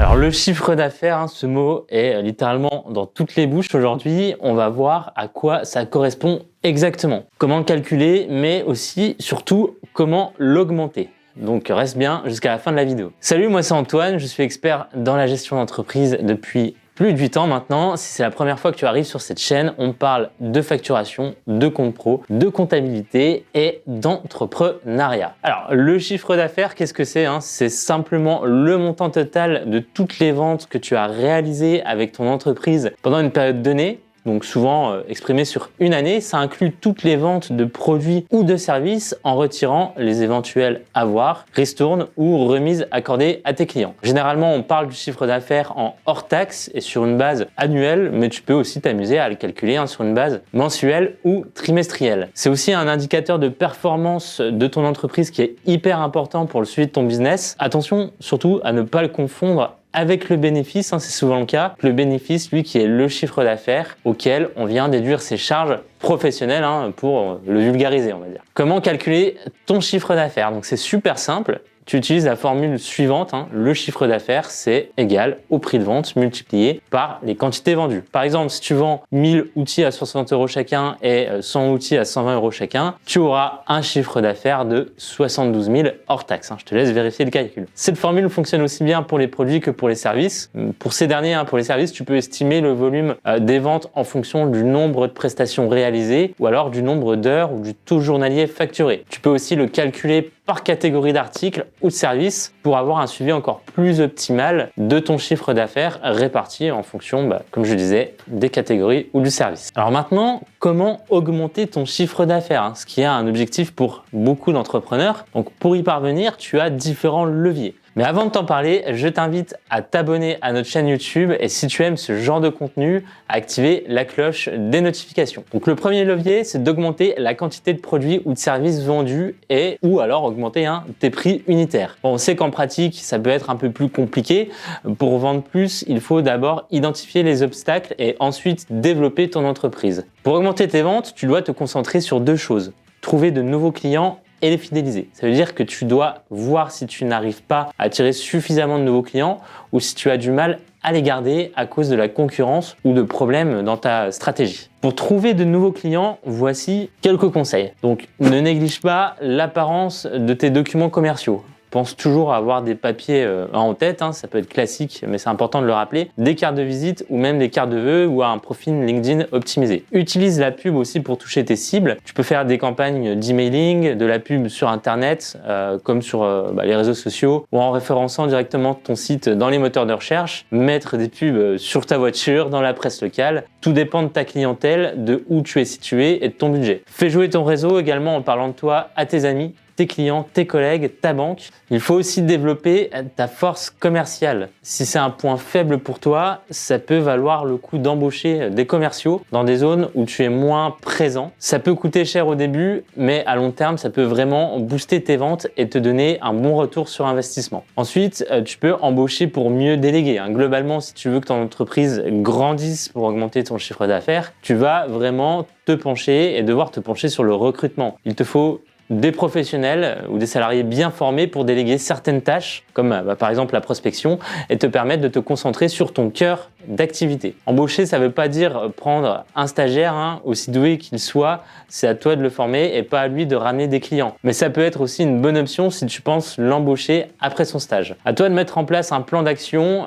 Alors le chiffre d'affaires, ce mot est littéralement dans toutes les bouches aujourd'hui. On va voir à quoi ça correspond exactement. Comment le calculer, mais aussi, surtout, comment l'augmenter. Donc reste bien jusqu'à la fin de la vidéo. Salut, moi c'est Antoine, je suis expert dans la gestion d'entreprise depuis plus de 8 ans maintenant. Si c'est la première fois que tu arrives sur cette chaîne, on parle de facturation, de compte pro, de comptabilité et d'entrepreneuriat. Alors, le chiffre d'affaires, qu'est-ce que c'est? C'est simplement le montant total de toutes les ventes que tu as réalisées avec ton entreprise pendant une période donnée. Donc souvent exprimé sur une année, ça inclut toutes les ventes de produits ou de services en retirant les éventuels avoirs, ristournes ou remises accordées à tes clients. Généralement, on parle du chiffre d'affaires en hors taxe et sur une base annuelle, mais tu peux aussi t'amuser à le calculer sur une base mensuelle ou trimestrielle. C'est aussi un indicateur de performance de ton entreprise qui est hyper important pour le suivi de ton business. Attention surtout à ne pas le confondre avec le bénéfice, c'est souvent le cas. Le bénéfice, lui, qui est le chiffre d'affaires auquel on vient déduire ses charges professionnelles pour le vulgariser, on va dire. Comment calculer ton chiffre d'affaires? Donc c'est super simple. Tu utilises la formule suivante, le chiffre d'affaires, c'est égal au prix de vente multiplié par les quantités vendues. Par exemple, si tu vends 1000 outils à 60 € chacun et 100 outils à 120 € chacun, tu auras un chiffre d'affaires de 72 000 hors taxe. Je te laisse vérifier le calcul. Cette formule fonctionne aussi bien pour les produits que pour les services. Pour ces derniers, pour les services, tu peux estimer le volume des ventes en fonction du nombre de prestations réalisées ou alors du nombre d'heures ou du taux journalier facturé. Tu peux aussi le calculer par catégorie d'articles ou de services pour avoir un suivi encore plus optimal de ton chiffre d'affaires réparti en fonction, comme je disais, des catégories ou du service. Alors maintenant, comment augmenter ton chiffre d'affaires, ce qui est un objectif pour beaucoup d'entrepreneurs. Donc pour y parvenir, tu as différents leviers. Mais avant de t'en parler, je t'invite à t'abonner à notre chaîne YouTube et si tu aimes ce genre de contenu, à activer la cloche des notifications. Donc le premier levier, c'est d'augmenter la quantité de produits ou de services vendus et ou alors augmenter tes prix unitaires. Bon, on sait qu'en pratique, ça peut être un peu plus compliqué. Pour vendre plus, il faut d'abord identifier les obstacles et ensuite développer ton entreprise. Pour augmenter tes ventes, tu dois te concentrer sur deux choses. Trouver de nouveaux clients et les fidéliser. Ça veut dire que tu dois voir si tu n'arrives pas à attirer suffisamment de nouveaux clients ou si tu as du mal à les garder à cause de la concurrence ou de problèmes dans ta stratégie. Pour trouver de nouveaux clients, voici quelques conseils. Donc, ne néglige pas l'apparence de tes documents commerciaux. Pense toujours à avoir des papiers en tête, ça peut être classique, mais c'est important de le rappeler, des cartes de visite ou même des cartes de vœux ou un profil LinkedIn optimisé. Utilise la pub aussi pour toucher tes cibles. Tu peux faire des campagnes d'emailing, de la pub sur Internet, comme sur les réseaux sociaux, ou en référençant directement ton site dans les moteurs de recherche, mettre des pubs sur ta voiture, dans la presse locale. Tout dépend de ta clientèle, de où tu es situé et de ton budget. Fais jouer ton réseau également en parlant de toi à tes amis, tes clients, tes collègues, ta banque. Il faut aussi développer ta force commerciale. Si c'est un point faible pour toi, ça peut valoir le coup d'embaucher des commerciaux dans des zones où tu es moins présent. Ça peut coûter cher au début, mais à long terme, ça peut vraiment booster tes ventes et te donner un bon retour sur investissement. Ensuite, tu peux embaucher pour mieux déléguer. Globalement, si tu veux que ton entreprise grandisse pour augmenter ton chiffre d'affaires, tu vas vraiment te pencher et devoir te pencher sur le recrutement. Il te faut des professionnels ou des salariés bien formés pour déléguer certaines tâches, comme par exemple la prospection, et te permettre de te concentrer sur ton cœur d'activité. Embaucher, ça ne veut pas dire prendre un stagiaire, aussi doué qu'il soit, c'est à toi de le former et pas à lui de ramener des clients. Mais ça peut être aussi une bonne option si tu penses l'embaucher après son stage. À toi de mettre en place un plan d'action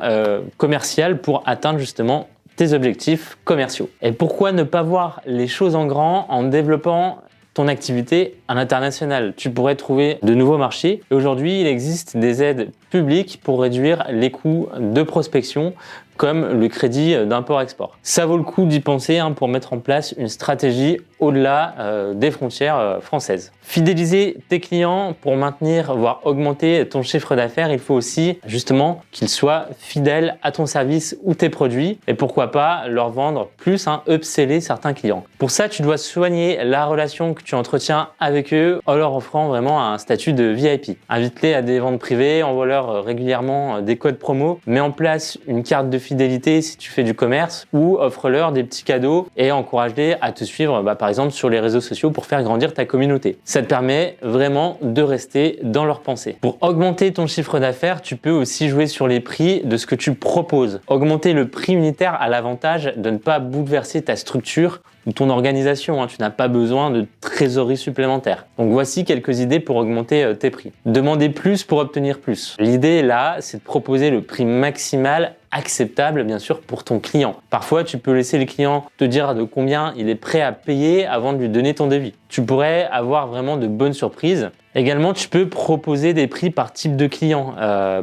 commercial pour atteindre justement tes objectifs commerciaux. Et pourquoi ne pas voir les choses en grand en développant ton activité à l'international? Tu pourrais trouver de nouveaux marchés. Et aujourd'hui, il existe des aides publiques pour réduire les coûts de prospection, comme le crédit d'import-export. Ça vaut le coup d'y penser pour mettre en place une stratégie au-delà des frontières françaises. Fidéliser tes clients pour maintenir, voire augmenter ton chiffre d'affaires, il faut aussi justement qu'ils soient fidèles à ton service ou tes produits et pourquoi pas leur vendre plus, upseller certains clients. Pour ça, tu dois soigner la relation que tu entretiens avec eux en leur offrant vraiment un statut de VIP. Invite-les à des ventes privées, envoie-leur offre-leur régulièrement des codes promo, mets en place une carte de fidélité si tu fais du commerce ou offre-leur des petits cadeaux et encourage-les à te suivre par exemple sur les réseaux sociaux pour faire grandir ta communauté. Ça te permet vraiment de rester dans leur pensée. Pour augmenter ton chiffre d'affaires, tu peux aussi jouer sur les prix de ce que tu proposes. Augmenter le prix unitaire a l'avantage de ne pas bouleverser ta structure ou ton organisation. Tu n'as pas besoin de trésorerie supplémentaire. Donc voici quelques idées pour augmenter tes prix. Demander plus pour obtenir plus. L'idée là, c'est de proposer le prix maximal acceptable bien sûr pour ton client. Parfois, tu peux laisser le client te dire de combien il est prêt à payer avant de lui donner ton devis. Tu pourrais avoir vraiment de bonnes surprises. Également, tu peux proposer des prix par type de client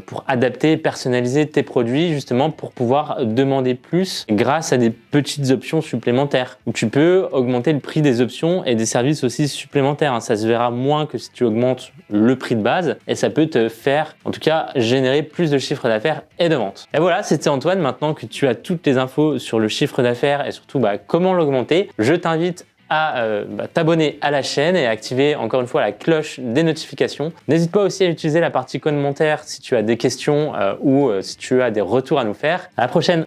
pour adapter et personnaliser tes produits justement pour pouvoir demander plus grâce à des petites options supplémentaires. Ou tu peux augmenter le prix des options et des services aussi supplémentaires. Ça se verra moins que si tu augmentes le prix de base et ça peut te faire en tout cas générer plus de chiffre d'affaires et de ventes. Et voilà, c'était Antoine. Maintenant que tu as toutes les infos sur le chiffre d'affaires et surtout comment l'augmenter, je t'invite à t'abonner à la chaîne et à activer encore une fois la cloche des notifications. N'hésite pas aussi à utiliser la partie commentaires si tu as des questions ou si tu as des retours à nous faire. À la prochaine!